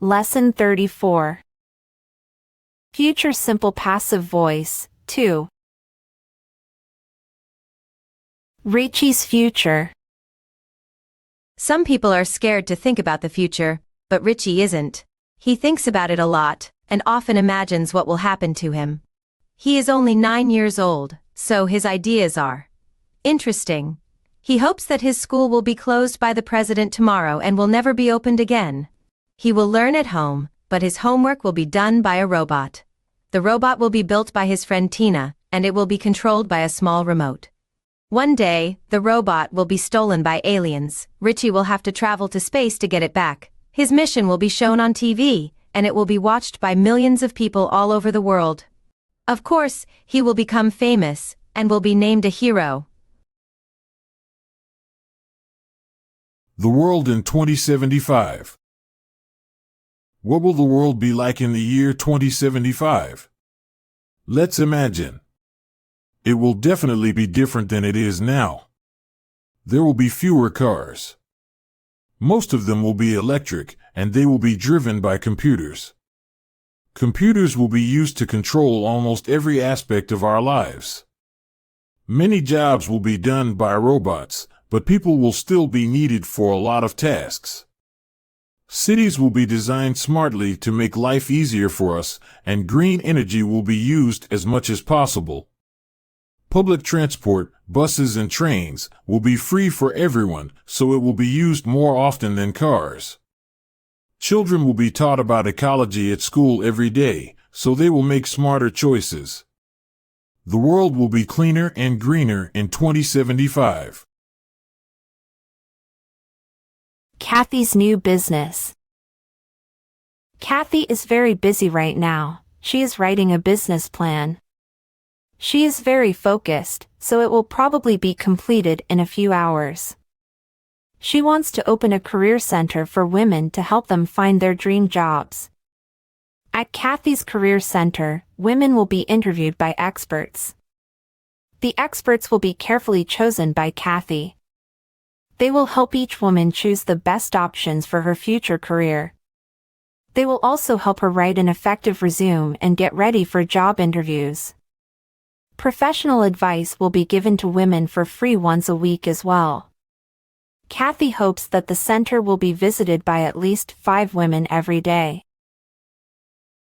Lesson 34. Future Simple Passive Voice, 2. Richie's future. Some people are scared to think about the future, but Richie isn't. He thinks about it a lot, and often imagines what will happen to him. He is only 9 years old, so his ideas are interesting. He hopes that his school will be closed by the president tomorrow and will never be opened again. He will learn at home, but his homework will be done by a robot. The robot will be built by his friend Tina, and it will be controlled by a small remote. One day, the robot will be stolen by aliens. Richie will have to travel to space to get it back. His mission will be shown on TV, and it will be watched by millions of people all over the world. Of course, he will become famous, and will be named a hero. The world in 2075. What will the world be like in the year 2075? Let's imagine. It will definitely be different than it is now. There will be fewer cars. Most of them will be electric, and they will be driven by computers. Computers will be used to control almost every aspect of our lives. Many jobs will be done by robots, but people will still be needed for a lot of tasks. Cities will be designed smartly to make life easier for us, and green energy will be used as much as possible. Public transport, buses and trains, will be free for everyone, so it will be used more often than cars. Children will be taught about ecology at school every day, so they will make smarter choices. The world will be cleaner and greener in 2075. Kathy's new business. Kathy is very busy right now. She is writing a business plan. She is very focused, so it will probably be completed in a few hours. She wants to open a career center for women to help them find their dream jobs. At Kathy's Career Center, women will be interviewed by experts. The experts will be carefully chosen by Kathy. They will help each woman choose the best options for her future career. They will also help her write an effective resume and get ready for job interviews. Professional advice will be given to women for free once a week as well. Kathy hopes that the center will be visited by at least 5 women every day.